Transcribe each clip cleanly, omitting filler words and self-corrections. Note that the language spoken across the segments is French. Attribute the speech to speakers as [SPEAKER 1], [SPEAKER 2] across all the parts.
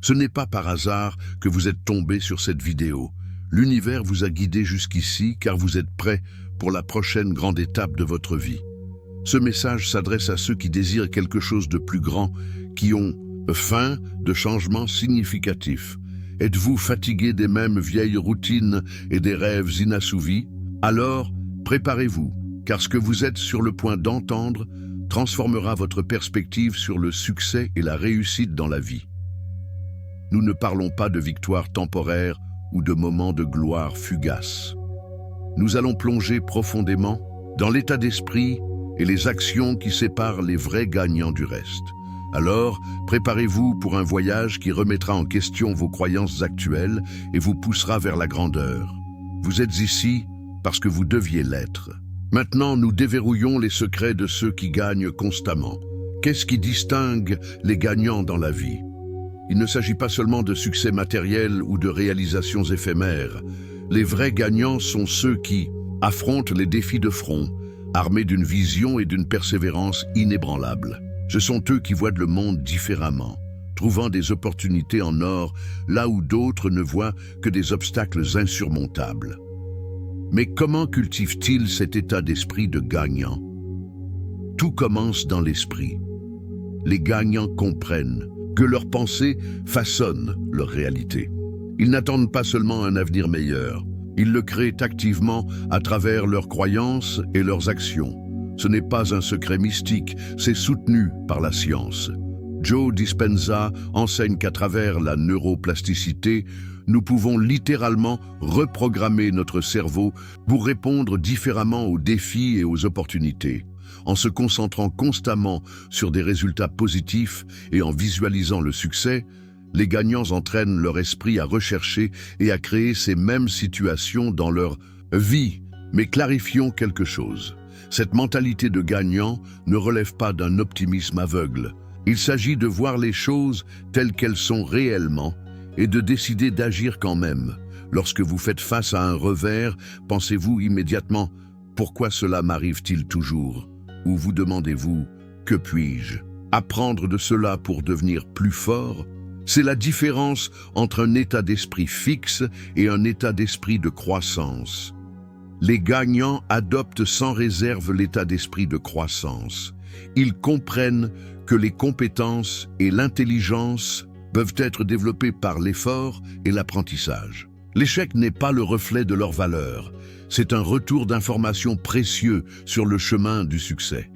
[SPEAKER 1] Ce n'est pas par hasard que vous êtes tombé sur cette vidéo. L'univers vous a guidé jusqu'ici car vous êtes prêt pour la prochaine grande étape de votre vie. Ce message s'adresse à ceux qui désirent quelque chose de plus grand, qui ont faim de changements significatifs. Êtes-vous fatigué des mêmes vieilles routines et des rêves inassouvis? Alors, préparez-vous, car ce que vous êtes sur le point d'entendre transformera votre perspective sur le succès et la réussite dans la vie. Nous ne parlons pas de victoires temporaires ou de moments de gloire fugaces. Nous allons plonger profondément dans l'état d'esprit et les actions qui séparent les vrais gagnants du reste. Alors, préparez-vous pour un voyage qui remettra en question vos croyances actuelles et vous poussera vers la grandeur. Vous êtes ici parce que vous deviez l'être. Maintenant, nous déverrouillons les secrets de ceux qui gagnent constamment. Qu'est-ce qui distingue les gagnants dans la vie? Il ne s'agit pas seulement de succès matériel ou de réalisations éphémères. Les vrais gagnants sont ceux qui affrontent les défis de front, armés d'une vision et d'une persévérance inébranlables. Ce sont eux qui voient le monde différemment, trouvant des opportunités en or là où d'autres ne voient que des obstacles insurmontables. Mais comment cultivent-ils cet état d'esprit de gagnant? Tout commence dans l'esprit. Les gagnants comprennent que leurs pensées façonnent leur réalité. Ils n'attendent pas seulement un avenir meilleur, ils le créent activement à travers leurs croyances et leurs actions. Ce n'est pas un secret mystique, c'est soutenu par la science. Joe Dispenza enseigne qu'à travers la neuroplasticité, nous pouvons littéralement reprogrammer notre cerveau pour répondre différemment aux défis et aux opportunités. En se concentrant constamment sur des résultats positifs et en visualisant le succès, les gagnants entraînent leur esprit à rechercher et à créer ces mêmes situations dans leur vie. Mais clarifions quelque chose. Cette mentalité de gagnant ne relève pas d'un optimisme aveugle. Il s'agit de voir les choses telles qu'elles sont réellement et de décider d'agir quand même. Lorsque vous faites face à un revers, pensez-vous immédiatement « Pourquoi cela m'arrive-t-il toujours ?» ou vous demandez-vous « Que puis-je apprendre de cela pour devenir plus fort ?» C'est la différence entre un état d'esprit fixe et un état d'esprit de croissance. Les gagnants adoptent sans réserve l'état d'esprit de croissance. Ils comprennent que les compétences et l'intelligence peuvent être développées par l'effort et l'apprentissage. L'échec n'est pas le reflet de leur valeur, c'est un retour d'informations précieux sur le chemin du succès.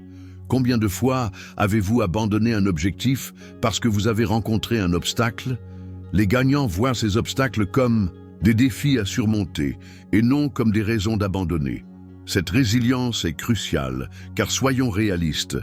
[SPEAKER 1] Combien de fois avez-vous abandonné un objectif parce que vous avez rencontré un obstacle? Les gagnants voient ces obstacles comme des défis à surmonter et non comme des raisons d'abandonner. Cette résilience est cruciale, car soyons réalistes,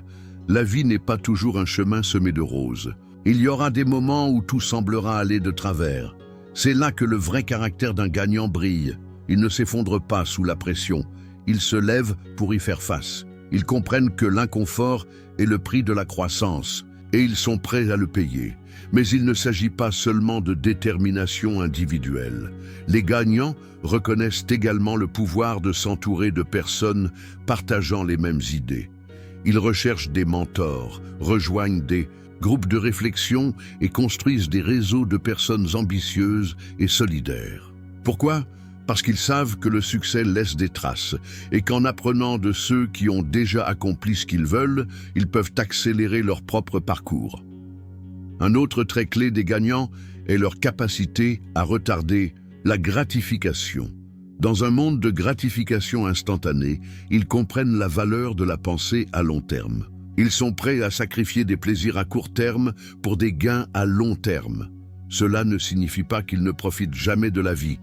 [SPEAKER 1] la vie n'est pas toujours un chemin semé de roses. Il y aura des moments où tout semblera aller de travers. C'est là que le vrai caractère d'un gagnant brille. Il ne s'effondre pas sous la pression, il se lève pour y faire face. Ils comprennent que l'inconfort est le prix de la croissance, et ils sont prêts à le payer. Mais il ne s'agit pas seulement de détermination individuelle. Les gagnants reconnaissent également le pouvoir de s'entourer de personnes partageant les mêmes idées. Ils recherchent des mentors, rejoignent des groupes de réflexion et construisent des réseaux de personnes ambitieuses et solidaires. Pourquoi ? Parce qu'ils savent que le succès laisse des traces et qu'en apprenant de ceux qui ont déjà accompli ce qu'ils veulent, ils peuvent accélérer leur propre parcours. Un autre trait clé des gagnants est leur capacité à retarder la gratification. Dans un monde de gratification instantanée, ils comprennent la valeur de la pensée à long terme. Ils sont prêts à sacrifier des plaisirs à court terme pour des gains à long terme. Cela ne signifie pas qu'ils ne profitent jamais de la vie.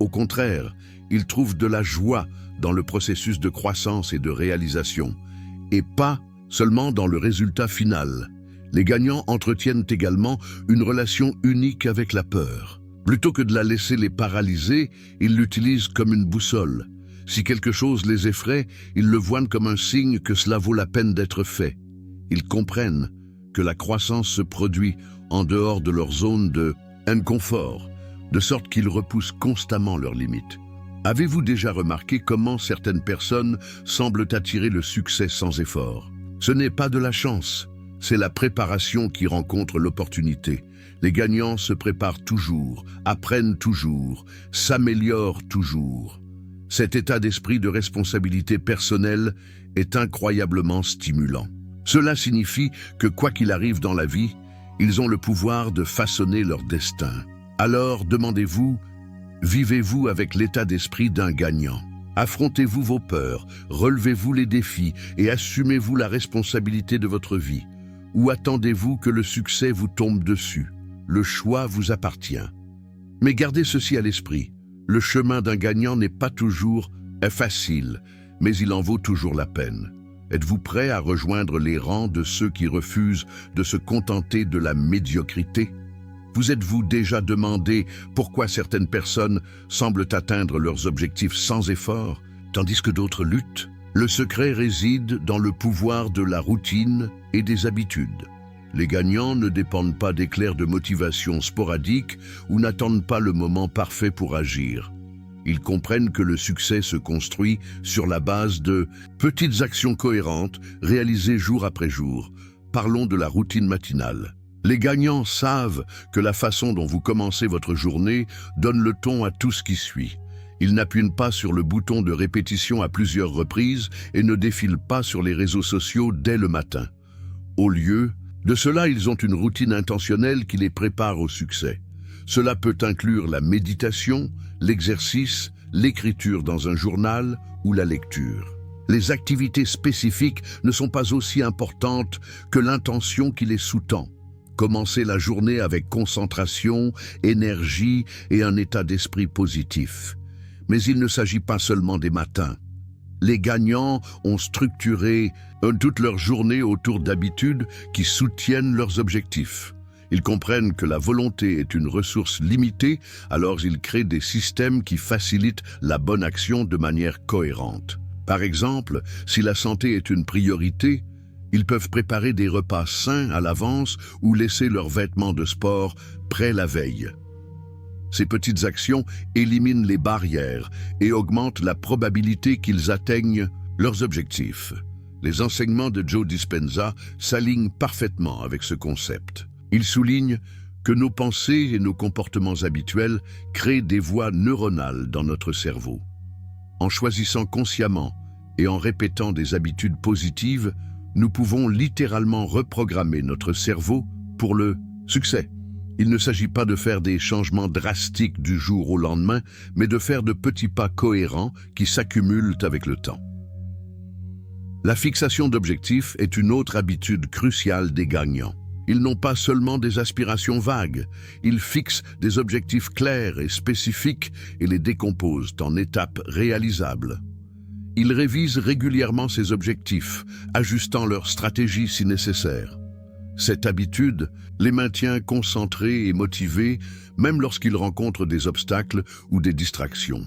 [SPEAKER 1] Au contraire, ils trouvent de la joie dans le processus de croissance et de réalisation, et pas seulement dans le résultat final. Les gagnants entretiennent également une relation unique avec la peur. Plutôt que de la laisser les paralyser, ils l'utilisent comme une boussole. Si quelque chose les effraie, ils le voient comme un signe que cela vaut la peine d'être fait. Ils comprennent que la croissance se produit en dehors de leur zone de inconfort, de sorte qu'ils repoussent constamment leurs limites. Avez-vous déjà remarqué comment certaines personnes semblent attirer le succès sans effort? Ce n'est pas de la chance, C'est la préparation qui rencontre l'opportunité. Les gagnants se préparent toujours, apprennent toujours, s'améliorent toujours. Cet état d'esprit de responsabilité personnelle est incroyablement stimulant. Cela signifie que quoi qu'il arrive dans la vie, ils ont le pouvoir de façonner leur destin. Alors demandez-vous, vivez-vous avec l'état d'esprit d'un gagnant? Affrontez-vous vos peurs, relevez-vous les défis et assumez-vous la responsabilité de votre vie? Ou attendez-vous que le succès vous tombe dessus? Le choix vous appartient. Mais gardez ceci à l'esprit, le chemin d'un gagnant n'est pas toujours facile, mais il en vaut toujours la peine. Êtes-vous prêt à rejoindre les rangs de ceux qui refusent de se contenter de la médiocrité? Vous êtes-vous déjà demandé pourquoi certaines personnes semblent atteindre leurs objectifs sans effort, tandis que d'autres luttent? Le secret réside dans le pouvoir de la routine et des habitudes. Les gagnants ne dépendent pas d'éclairs de motivation sporadiques ou n'attendent pas le moment parfait pour agir. Ils comprennent que le succès se construit sur la base de petites actions cohérentes réalisées jour après jour. Parlons de la routine matinale. Les gagnants savent que la façon dont vous commencez votre journée donne le ton à tout ce qui suit. Ils n'appuient pas sur le bouton de répétition à plusieurs reprises et ne défilent pas sur les réseaux sociaux dès le matin. Au lieu de cela, ils ont une routine intentionnelle qui les prépare au succès. Cela peut inclure la méditation, l'exercice, l'écriture dans un journal ou la lecture. Les activités spécifiques ne sont pas aussi importantes que l'intention qui les sous-tend. Commencez la journée avec concentration, énergie et un état d'esprit positif. Mais il ne s'agit pas seulement des matins. Les gagnants ont structuré toute leur journée autour d'habitudes qui soutiennent leurs objectifs. Ils comprennent que la volonté est une ressource limitée, alors ils créent des systèmes qui facilitent la bonne action de manière cohérente. Par exemple, si la santé est une priorité, ils peuvent préparer des repas sains à l'avance ou laisser leurs vêtements de sport prêts la veille. Ces petites actions éliminent les barrières et augmentent la probabilité qu'ils atteignent leurs objectifs. Les enseignements de Joe Dispenza s'alignent parfaitement avec ce concept. Il souligne que nos pensées et nos comportements habituels créent des voies neuronales dans notre cerveau. En choisissant consciemment et en répétant des habitudes positives, nous pouvons littéralement reprogrammer notre cerveau pour le succès. Il ne s'agit pas de faire des changements drastiques du jour au lendemain, mais de faire de petits pas cohérents qui s'accumulent avec le temps. La fixation d'objectifs est une autre habitude cruciale des gagnants. Ils n'ont pas seulement des aspirations vagues, ils fixent des objectifs clairs et spécifiques et les décomposent en étapes réalisables. Ils révisent régulièrement ces objectifs, ajustant leur stratégie si nécessaire. Cette habitude les maintient concentrés et motivés, même lorsqu'ils rencontrent des obstacles ou des distractions.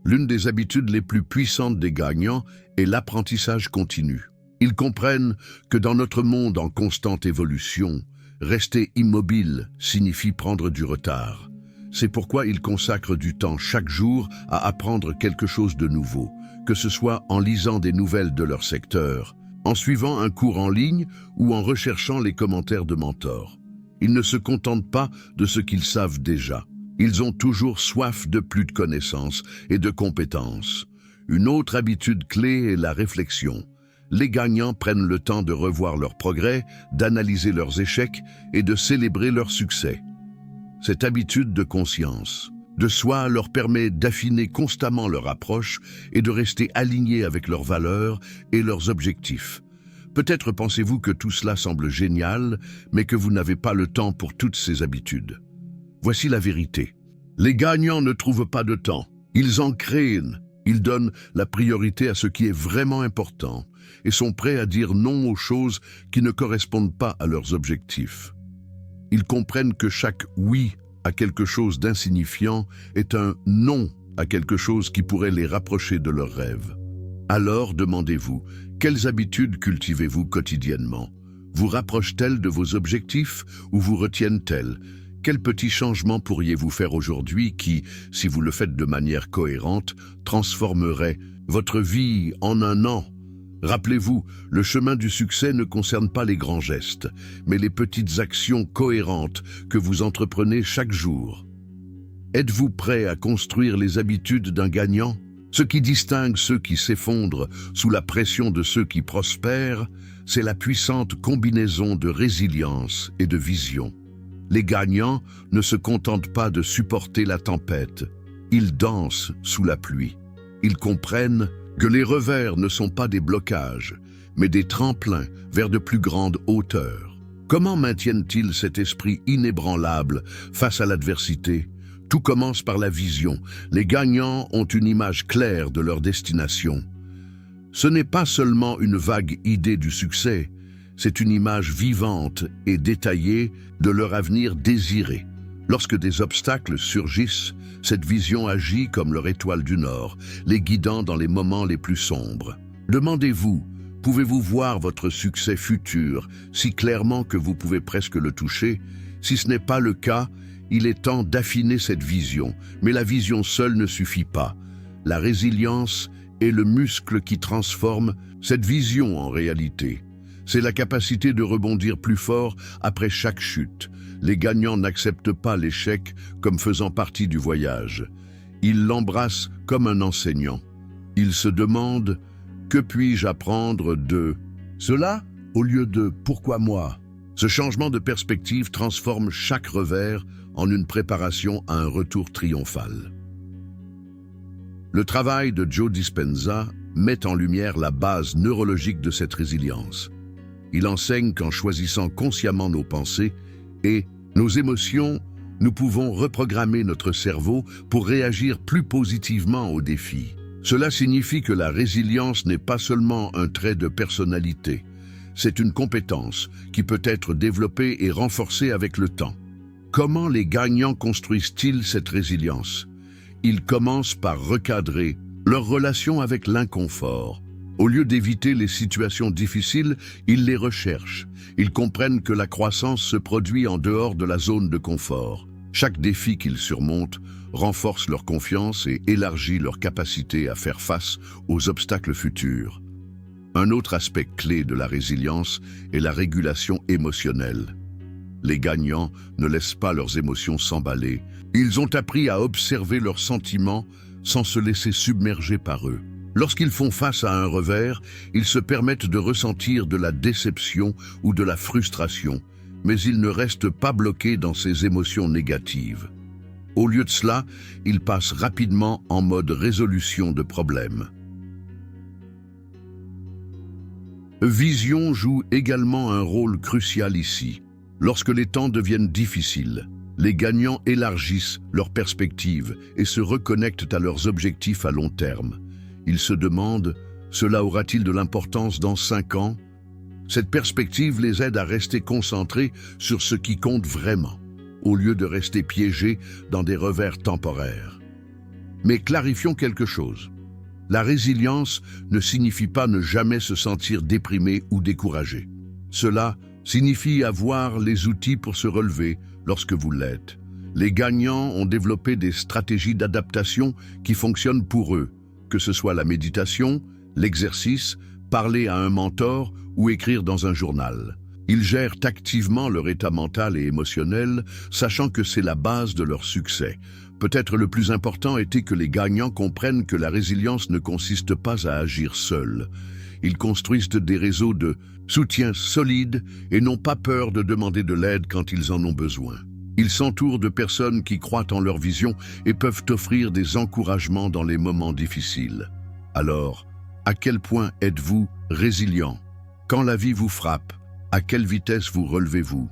[SPEAKER 1] L'une des habitudes les plus puissantes des gagnants est l'apprentissage continu. Ils comprennent que dans notre monde en constante évolution, rester immobile signifie prendre du retard. C'est pourquoi ils consacrent du temps chaque jour à apprendre quelque chose de nouveau, que ce soit en lisant des nouvelles de leur secteur, en suivant un cours en ligne ou en recherchant les commentaires de mentors. Ils ne se contentent pas de ce qu'ils savent déjà. Ils ont toujours soif de plus de connaissances et de compétences. Une autre habitude clé est la réflexion. Les gagnants prennent le temps de revoir leurs progrès, d'analyser leurs échecs et de célébrer leurs succès. Cette habitude de conscience de soi leur permet d'affiner constamment leur approche et de rester alignés avec leurs valeurs et leurs objectifs. Peut-être pensez-vous que tout cela semble génial, mais que vous n'avez pas le temps pour toutes ces habitudes. Voici la vérité. Les gagnants ne trouvent pas de temps. Ils en créent. Ils donnent la priorité à ce qui est vraiment important et sont prêts à dire non aux choses qui ne correspondent pas à leurs objectifs. Ils comprennent que chaque oui à quelque chose d'insignifiant est un non à quelque chose qui pourrait les rapprocher de leurs rêves. Alors demandez-vous, quelles habitudes cultivez-vous quotidiennement? Vous rapprochent-elles de vos objectifs ou vous retiennent-elles? Quels petits changements pourriez-vous faire aujourd'hui qui, si vous le faites de manière cohérente, transformerait votre vie en un an? Rappelez-vous, le chemin du succès ne concerne pas les grands gestes, mais les petites actions cohérentes que vous entreprenez chaque jour. Êtes-vous prêt à construire les habitudes d'un gagnant? Ce qui distingue ceux qui s'effondrent sous la pression de ceux qui prospèrent, c'est la puissante combinaison de résilience et de vision. Les gagnants ne se contentent pas de supporter la tempête, ils dansent sous la pluie. Ils comprennent que les revers ne sont pas des blocages, mais des tremplins vers de plus grandes hauteurs. Comment maintiennent-ils cet esprit inébranlable face à l'adversité? Tout commence par la vision. Les gagnants ont une image claire de leur destination. Ce n'est pas seulement une vague idée du succès, c'est une image vivante et détaillée de leur avenir désiré. Lorsque des obstacles surgissent, cette vision agit comme leur étoile du Nord, les guidant dans les moments les plus sombres. Demandez-vous, pouvez-vous voir votre succès futur si clairement que vous pouvez presque le toucher? Si ce n'est pas le cas, il est temps d'affiner cette vision, mais la vision seule ne suffit pas. La résilience est le muscle qui transforme cette vision en réalité. C'est la capacité de rebondir plus fort après chaque chute. Les gagnants n'acceptent pas l'échec comme faisant partie du voyage. Ils l'embrassent comme un enseignant. Ils se demandent « Que puis-je apprendre de cela ?» au lieu de « Pourquoi moi ?» Ce changement de perspective transforme chaque revers en une préparation à un retour triomphal. Le travail de Joe Dispenza met en lumière la base neurologique de cette résilience. Il enseigne qu'en choisissant consciemment nos pensées et nos émotions, nous pouvons reprogrammer notre cerveau pour réagir plus positivement aux défis. Cela signifie que la résilience n'est pas seulement un trait de personnalité, c'est une compétence qui peut être développée et renforcée avec le temps. Comment les gagnants construisent-ils cette résilience? Ils commencent par recadrer leur relation avec l'inconfort. Au lieu d'éviter les situations difficiles, ils les recherchent. Ils comprennent que la croissance se produit en dehors de la zone de confort. Chaque défi qu'ils surmontent renforce leur confiance et élargit leur capacité à faire face aux obstacles futurs. Un autre aspect clé de la résilience est la régulation émotionnelle. Les gagnants ne laissent pas leurs émotions s'emballer. Ils ont appris à observer leurs sentiments sans se laisser submerger par eux. Lorsqu'ils font face à un revers, ils se permettent de ressentir de la déception ou de la frustration, mais ils ne restent pas bloqués dans ces émotions négatives. Au lieu de cela, ils passent rapidement en mode résolution de problèmes. Vision joue également un rôle crucial ici. Lorsque les temps deviennent difficiles, les gagnants élargissent leurs perspectives et se reconnectent à leurs objectifs à long terme. Ils se demandent « Cela aura-t-il de l'importance dans 5 ans ?» Cette perspective les aide à rester concentrés sur ce qui compte vraiment, au lieu de rester piégés dans des revers temporaires. Mais clarifions quelque chose. La résilience ne signifie pas ne jamais se sentir déprimé ou découragé. Cela signifie avoir les outils pour se relever lorsque vous l'êtes. Les gagnants ont développé des stratégies d'adaptation qui fonctionnent pour eux, que ce soit la méditation, l'exercice, parler à un mentor ou écrire dans un journal. Ils gèrent activement leur état mental et émotionnel, sachant que c'est la base de leur succès. Peut-être le plus important était que les gagnants comprennent que la résilience ne consiste pas à agir seuls. Ils construisent des réseaux de soutien solides et n'ont pas peur de demander de l'aide quand ils en ont besoin. Ils s'entourent de personnes qui croient en leur vision et peuvent offrir des encouragements dans les moments difficiles. Alors, à quel point êtes-vous résilient? Quand la vie vous frappe, à quelle vitesse vous relevez-vous?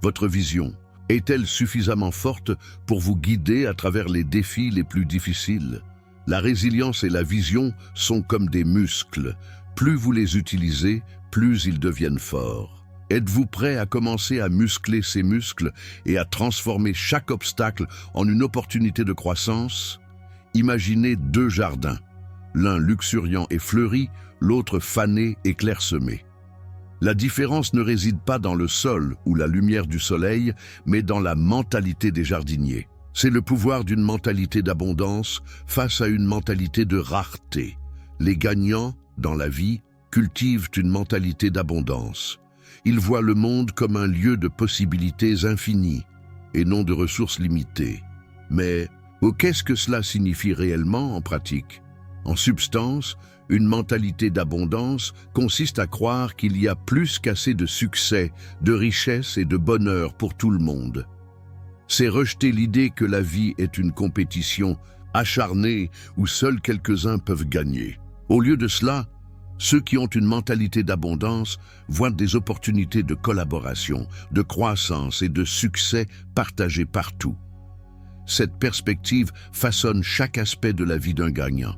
[SPEAKER 1] Votre vision est-elle suffisamment forte pour vous guider à travers les défis les plus difficiles? La résilience et la vision sont comme des muscles. Plus vous les utilisez, plus ils deviennent forts. Êtes-vous prêt à commencer à muscler ces muscles et à transformer chaque obstacle en une opportunité de croissance? Imaginez 2 jardins, l'un luxuriant et fleuri, l'autre fané et clairsemé. La différence ne réside pas dans le sol ou la lumière du soleil, mais dans la mentalité des jardiniers. C'est le pouvoir d'une mentalité d'abondance face à une mentalité de rareté. Les gagnants, dans la vie, cultivent une mentalité d'abondance. Ils voient le monde comme un lieu de possibilités infinies et non de ressources limitées. Mais qu'est-ce que cela signifie réellement en pratique? En substance, une mentalité d'abondance consiste à croire qu'il y a plus qu'assez de succès, de richesse et de bonheur pour tout le monde. C'est rejeter l'idée que la vie est une compétition acharnée où seuls quelques-uns peuvent gagner. Au lieu de cela, ceux qui ont une mentalité d'abondance voient des opportunités de collaboration, de croissance et de succès partagées partout. Cette perspective façonne chaque aspect de la vie d'un gagnant.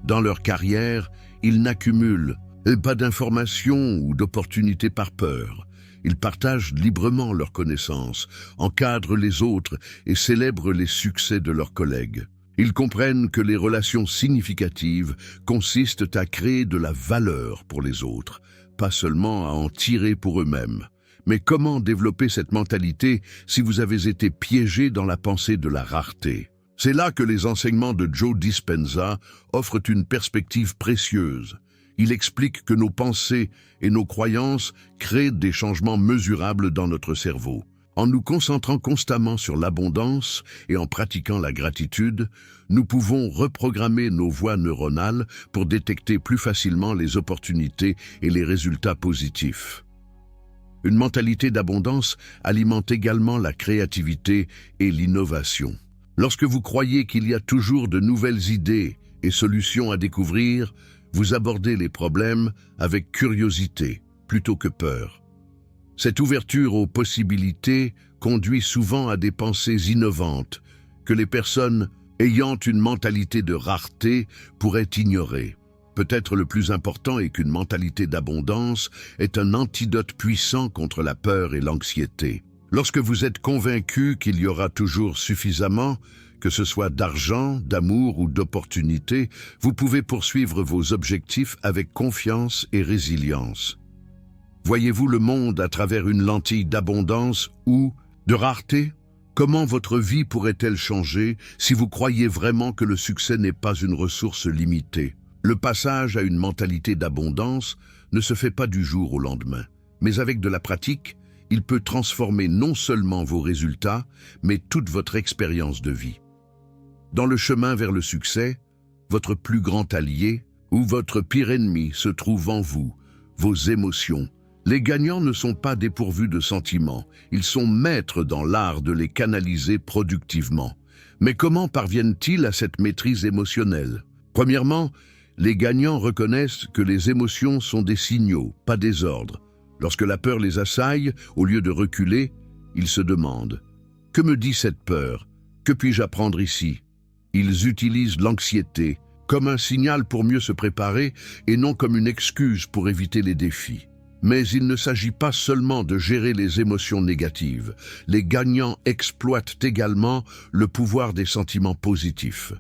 [SPEAKER 1] Dans leur carrière, ils n'accumulent pas d'informations ou d'opportunités par peur. Ils partagent librement leurs connaissances, encadrent les autres et célèbrent les succès de leurs collègues. Ils comprennent que les relations significatives consistent à créer de la valeur pour les autres, pas seulement à en tirer pour eux-mêmes. Mais comment développer cette mentalité si vous avez été piégé dans la pensée de la rareté? C'est là que les enseignements de Joe Dispenza offrent une perspective précieuse. Il explique que nos pensées et nos croyances créent des changements mesurables dans notre cerveau. En nous concentrant constamment sur l'abondance et en pratiquant la gratitude, nous pouvons reprogrammer nos voies neuronales pour détecter plus facilement les opportunités et les résultats positifs. Une mentalité d'abondance alimente également la créativité et l'innovation. Lorsque vous croyez qu'il y a toujours de nouvelles idées et solutions à découvrir, vous abordez les problèmes avec curiosité plutôt que peur. Cette ouverture aux possibilités conduit souvent à des pensées innovantes que les personnes ayant une mentalité de rareté pourraient ignorer. Peut-être le plus important est qu'une mentalité d'abondance est un antidote puissant contre la peur et l'anxiété. Lorsque vous êtes convaincu qu'il y aura toujours suffisamment, que ce soit d'argent, d'amour ou d'opportunités, vous pouvez poursuivre vos objectifs avec confiance et résilience. Voyez-vous le monde à travers une lentille d'abondance ou de rareté? Comment votre vie pourrait-elle changer si vous croyez vraiment que le succès n'est pas une ressource limitée? Le passage à une mentalité d'abondance ne se fait pas du jour au lendemain, mais avec de la pratique, il peut transformer non seulement vos résultats, mais toute votre expérience de vie. Dans le chemin vers le succès, votre plus grand allié ou votre pire ennemi se trouve en vous, vos émotions. Les gagnants ne sont pas dépourvus de sentiments, ils sont maîtres dans l'art de les canaliser productivement. Mais comment parviennent-ils à cette maîtrise émotionnelle? Premièrement, les gagnants reconnaissent que les émotions sont des signaux, pas des ordres. Lorsque la peur les assaille, au lieu de reculer, ils se demandent « Que me dit cette peur? Que puis-je apprendre ici ?» Ils utilisent l'anxiété comme un signal pour mieux se préparer et non comme une excuse pour éviter les défis. Mais il ne s'agit pas seulement de gérer les émotions négatives. Les gagnants exploitent également le pouvoir des sentiments positifs.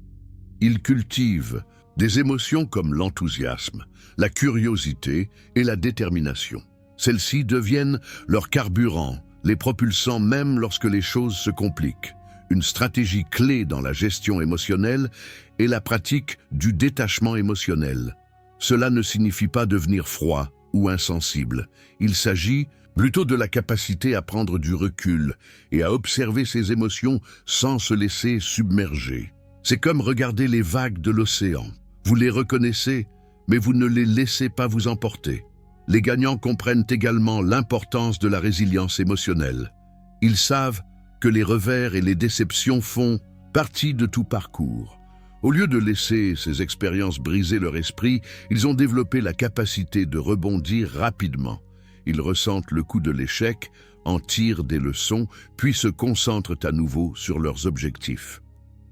[SPEAKER 1] Ils cultivent des émotions comme l'enthousiasme, la curiosité et la détermination. Celles-ci deviennent leur carburant, les propulsant même lorsque les choses se compliquent. Une stratégie clé dans la gestion émotionnelle est la pratique du détachement émotionnel. Cela ne signifie pas devenir froid ou insensible. Il s'agit plutôt de la capacité à prendre du recul et à observer ses émotions sans se laisser submerger. C'est comme regarder les vagues de l'océan. Vous les reconnaissez, mais vous ne les laissez pas vous emporter. Les gagnants comprennent également l'importance de la résilience émotionnelle. Ils savent que les revers et les déceptions font partie de tout parcours. Au lieu de laisser ces expériences briser leur esprit, ils ont développé la capacité de rebondir rapidement. Ils ressentent le coup de l'échec, en tirent des leçons, puis se concentrent à nouveau sur leurs objectifs.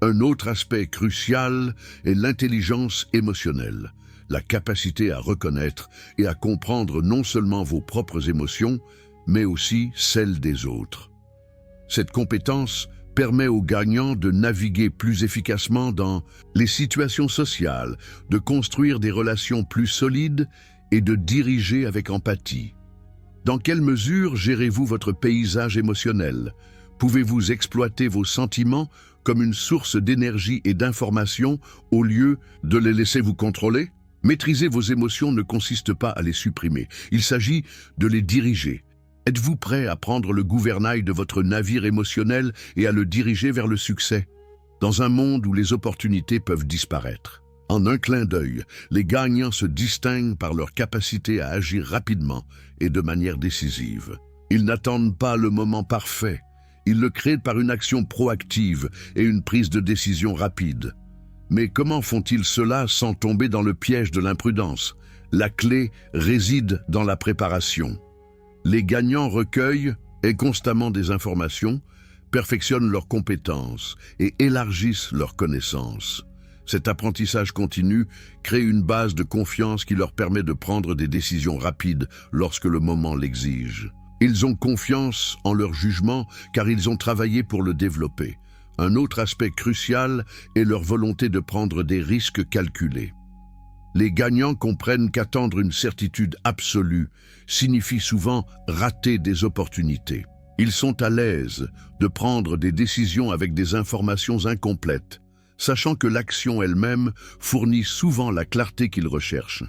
[SPEAKER 1] Un autre aspect crucial est l'intelligence émotionnelle, la capacité à reconnaître et à comprendre non seulement vos propres émotions, mais aussi celles des autres. Cette compétence permet aux gagnants de naviguer plus efficacement dans les situations sociales, de construire des relations plus solides et de diriger avec empathie. Dans quelle mesure gérez-vous votre paysage émotionnel? Pouvez-vous exploiter vos sentiments comme une source d'énergie et d'information au lieu de les laisser vous contrôler? Maîtriser vos émotions ne consiste pas à les supprimer, il s'agit de les diriger. Êtes-vous prêt à prendre le gouvernail de votre navire émotionnel et à le diriger vers le succès? Dans un monde où les opportunités peuvent disparaître, en un clin d'œil, les gagnants se distinguent par leur capacité à agir rapidement et de manière décisive. Ils n'attendent pas le moment parfait, ils le créent par une action proactive et une prise de décision rapide. Mais comment font-ils cela sans tomber dans le piège de l'imprudence? La clé réside dans la préparation. Les gagnants recueillent constamment des informations, perfectionnent leurs compétences et élargissent leurs connaissances. Cet apprentissage continu crée une base de confiance qui leur permet de prendre des décisions rapides lorsque le moment l'exige. Ils ont confiance en leur jugement car ils ont travaillé pour le développer. Un autre aspect crucial est leur volonté de prendre des risques calculés. Les gagnants comprennent qu'attendre une certitude absolue signifie souvent rater des opportunités. Ils sont à l'aise de prendre des décisions avec des informations incomplètes, sachant que l'action elle-même fournit souvent la clarté qu'ils recherchent.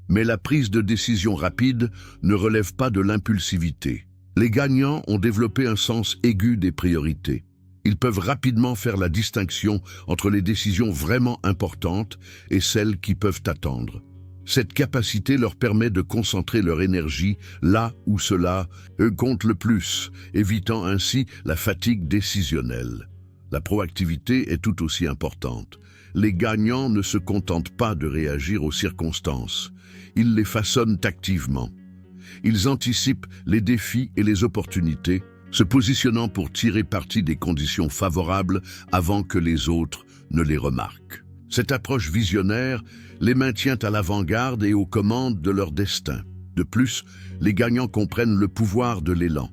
[SPEAKER 1] Mais la prise de décision rapide ne relève pas de l'impulsivité. Les gagnants ont développé un sens aigu des priorités. Ils peuvent rapidement faire la distinction entre les décisions vraiment importantes et celles qui peuvent attendre. Cette capacité leur permet de concentrer leur énergie là où cela compte le plus, évitant ainsi la fatigue décisionnelle. La proactivité est tout aussi importante. Les gagnants ne se contentent pas de réagir aux circonstances. Ils les façonnent activement. Ils anticipent les défis et les opportunités, se positionnant pour tirer parti des conditions favorables avant que les autres ne les remarquent. Cette approche visionnaire les maintient à l'avant-garde et aux commandes de leur destin. De plus, les gagnants comprennent le pouvoir de l'élan.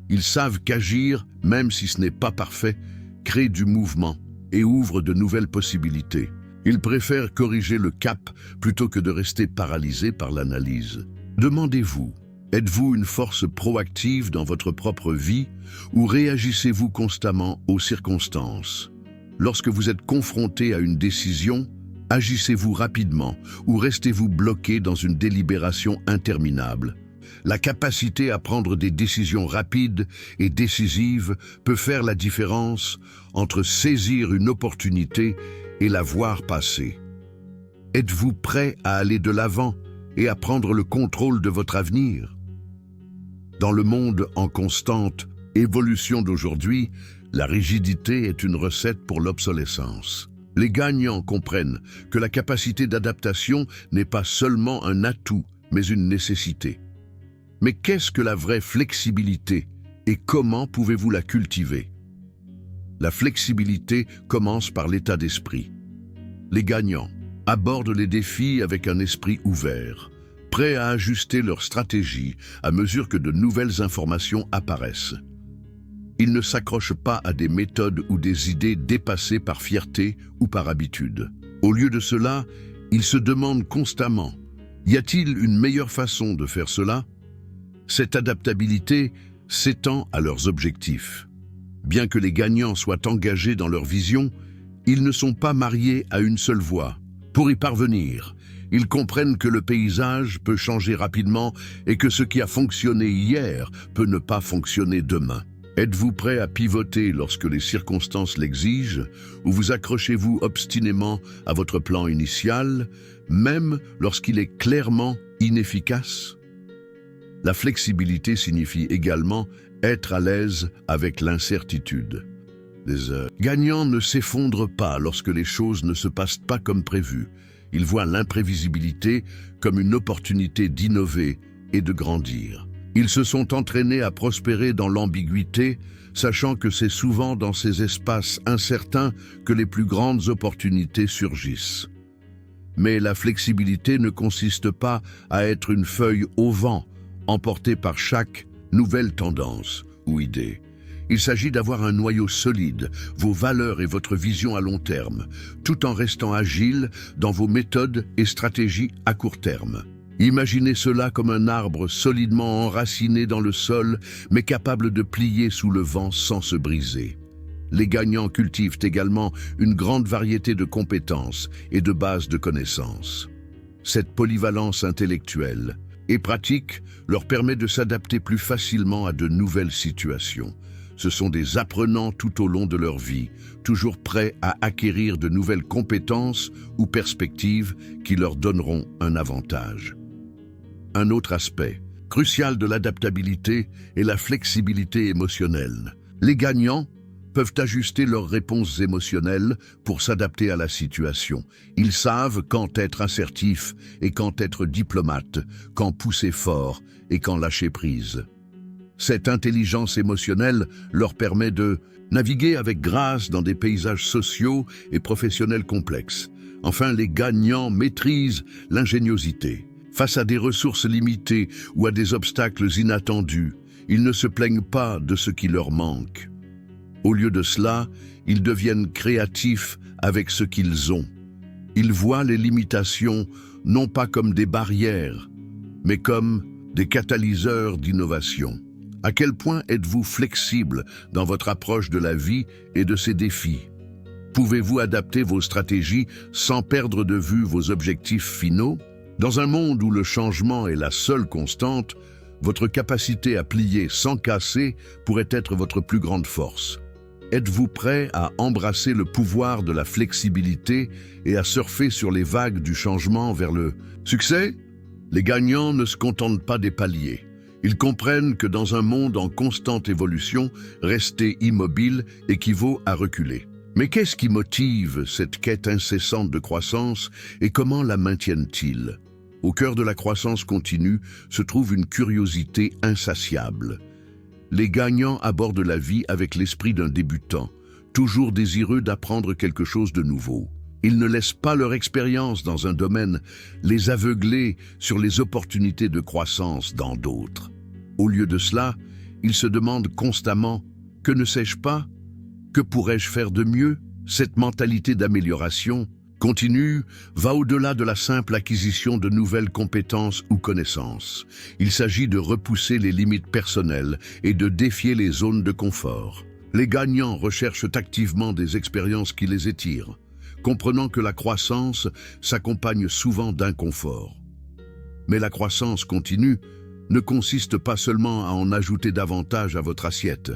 [SPEAKER 1] Ils savent qu'agir, même si ce n'est pas parfait, crée du mouvement et ouvre de nouvelles possibilités. Ils préfèrent corriger le cap plutôt que de rester paralysés par l'analyse. Demandez-vous, êtes-vous une force proactive dans votre propre vie ou réagissez-vous constamment aux circonstances? Lorsque vous êtes confronté à une décision, agissez-vous rapidement ou restez-vous bloqué dans une délibération interminable? La capacité à prendre des décisions rapides et décisives peut faire la différence entre saisir une opportunité et la voir passer. Êtes-vous prêt à aller de l'avant et à prendre le contrôle de votre avenir? Dans le monde en constante évolution d'aujourd'hui, la rigidité est une recette pour l'obsolescence. Les gagnants comprennent que la capacité d'adaptation n'est pas seulement un atout, mais une nécessité. Mais qu'est-ce que la vraie flexibilité et comment pouvez-vous la cultiver? La flexibilité commence par l'état d'esprit. Les gagnants abordent les défis avec un esprit ouvert, prêts à ajuster leur stratégie à mesure que de nouvelles informations apparaissent. Ils ne s'accrochent pas à des méthodes ou des idées dépassées par fierté ou par habitude. Au lieu de cela, ils se demandent constamment « Y a-t-il une meilleure façon de faire cela ?» Cette adaptabilité s'étend à leurs objectifs. Bien que les gagnants soient engagés dans leur vision, ils ne sont pas mariés à une seule voie. Pour y parvenir, ils comprennent que le paysage peut changer rapidement et que ce qui a fonctionné hier peut ne pas fonctionner demain. Êtes-vous prêt à pivoter lorsque les circonstances l'exigent ou vous accrochez-vous obstinément à votre plan initial, même lorsqu'il est clairement inefficace? La flexibilité signifie également être à l'aise avec l'incertitude. Les gagnants ne s'effondrent pas lorsque les choses ne se passent pas comme prévu. Ils voient l'imprévisibilité comme une opportunité d'innover et de grandir. Ils se sont entraînés à prospérer dans l'ambiguïté, sachant que c'est souvent dans ces espaces incertains que les plus grandes opportunités surgissent. Mais la flexibilité ne consiste pas à être une feuille au vent, emportée par chaque nouvelle tendance ou idée. Il s'agit d'avoir un noyau solide, vos valeurs et votre vision à long terme, tout en restant agile dans vos méthodes et stratégies à court terme. Imaginez cela comme un arbre solidement enraciné dans le sol, mais capable de plier sous le vent sans se briser. Les gagnants cultivent également une grande variété de compétences et de bases de connaissances. Cette polyvalence intellectuelle et pratique leur permet de s'adapter plus facilement à de nouvelles situations. Ce sont des apprenants tout au long de leur vie, toujours prêts à acquérir de nouvelles compétences ou perspectives qui leur donneront un avantage. Un autre aspect crucial de l'adaptabilité est la flexibilité émotionnelle. Les gagnants peuvent ajuster leurs réponses émotionnelles pour s'adapter à la situation. Ils savent quand être assertif et quand être diplomate, quand pousser fort et quand lâcher prise. Cette intelligence émotionnelle leur permet de naviguer avec grâce dans des paysages sociaux et professionnels complexes. Enfin, les gagnants maîtrisent l'ingéniosité. Face à des ressources limitées ou à des obstacles inattendus, ils ne se plaignent pas de ce qui leur manque. Au lieu de cela, ils deviennent créatifs avec ce qu'ils ont. Ils voient les limitations non pas comme des barrières, mais comme des catalyseurs d'innovation. À quel point êtes-vous flexible dans votre approche de la vie et de ses défis? Pouvez-vous adapter vos stratégies sans perdre de vue vos objectifs finaux? Dans un monde où le changement est la seule constante, votre capacité à plier sans casser pourrait être votre plus grande force. Êtes-vous prêt à embrasser le pouvoir de la flexibilité et à surfer sur les vagues du changement vers le succès? Les gagnants ne se contentent pas des paliers. Ils comprennent que dans un monde en constante évolution, rester immobile équivaut à reculer. Mais qu'est-ce qui motive cette quête incessante de croissance et comment la maintiennent-ils? Au cœur de la croissance continue se trouve une curiosité insatiable. Les gagnants abordent la vie avec l'esprit d'un débutant, toujours désireux d'apprendre quelque chose de nouveau. Ils ne laissent pas leur expérience dans un domaine les aveugler sur les opportunités de croissance dans d'autres. Au lieu de cela, ils se demandent constamment « Que ne sais-je pas? Que pourrais-je faire de mieux ?» Cette mentalité d'amélioration continue va au-delà de la simple acquisition de nouvelles compétences ou connaissances. Il s'agit de repousser les limites personnelles et de défier les zones de confort. Les gagnants recherchent activement des expériences qui les étirent, comprenant que la croissance s'accompagne souvent d'inconfort. Mais la croissance continue ne consiste pas seulement à en ajouter davantage à votre assiette.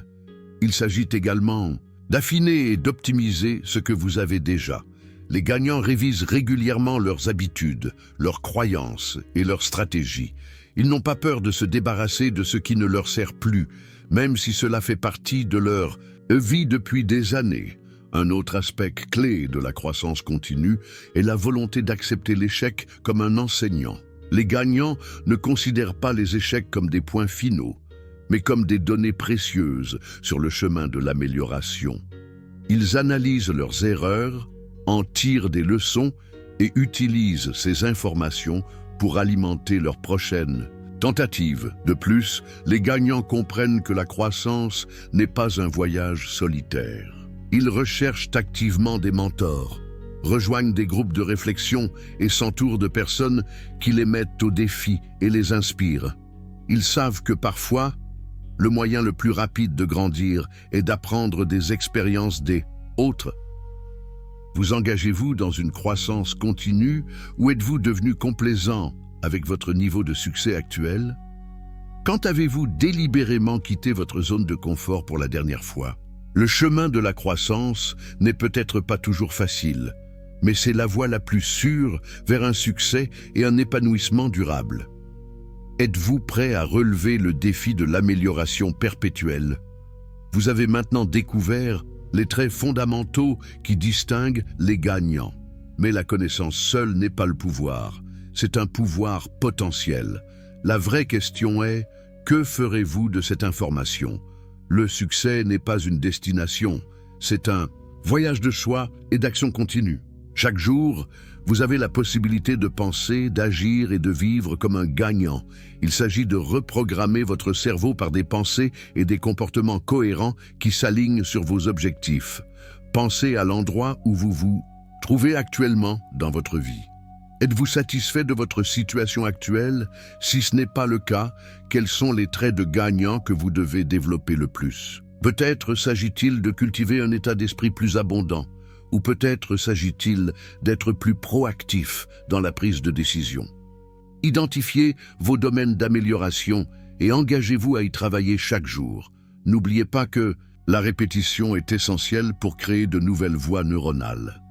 [SPEAKER 1] Il s'agit également d'affiner et d'optimiser ce que vous avez déjà. Les gagnants révisent régulièrement leurs habitudes, leurs croyances et leurs stratégies. Ils n'ont pas peur de se débarrasser de ce qui ne leur sert plus, même si cela fait partie de leur vie depuis des années. Un autre aspect clé de la croissance continue est la volonté d'accepter l'échec comme un enseignant. Les gagnants ne considèrent pas les échecs comme des points finaux, mais comme des données précieuses sur le chemin de l'amélioration. Ils analysent leurs erreurs, en tirent des leçons et utilisent ces informations pour alimenter leur prochaine tentative. De plus, les gagnants comprennent que la croissance n'est pas un voyage solitaire. Ils recherchent activement des mentors, rejoignent des groupes de réflexion et s'entourent de personnes qui les mettent au défi et les inspirent. Ils savent que parfois, le moyen le plus rapide de grandir est d'apprendre des expériences des autres. Vous engagez-vous dans une croissance continue ou êtes-vous devenu complaisant avec votre niveau de succès actuel? Quand avez-vous délibérément quitté votre zone de confort pour la dernière fois? Le chemin de la croissance n'est peut-être pas toujours facile, mais c'est la voie la plus sûre vers un succès et un épanouissement durable. Êtes-vous prêt à relever le défi de l'amélioration perpétuelle? Vous avez maintenant découvert les traits fondamentaux qui distinguent les gagnants. Mais la connaissance seule n'est pas le pouvoir, c'est un pouvoir potentiel. La vraie question est, que ferez-vous de cette information? Le succès n'est pas une destination, c'est un voyage de choix et d'action continue. Chaque jour, vous avez la possibilité de penser, d'agir et de vivre comme un gagnant. Il s'agit de reprogrammer votre cerveau par des pensées et des comportements cohérents qui s'alignent sur vos objectifs. Pensez à l'endroit où vous vous trouvez actuellement dans votre vie. Êtes-vous satisfait de votre situation actuelle? Si ce n'est pas le cas, quels sont les traits de gagnant que vous devez développer le plus? Peut-être s'agit-il de cultiver un état d'esprit plus abondant, Ou peut-être s'agit-il d'être plus proactif dans la prise de décision. Identifiez vos domaines d'amélioration et engagez-vous à y travailler chaque jour. N'oubliez pas que la répétition est essentielle pour créer de nouvelles voies neuronales.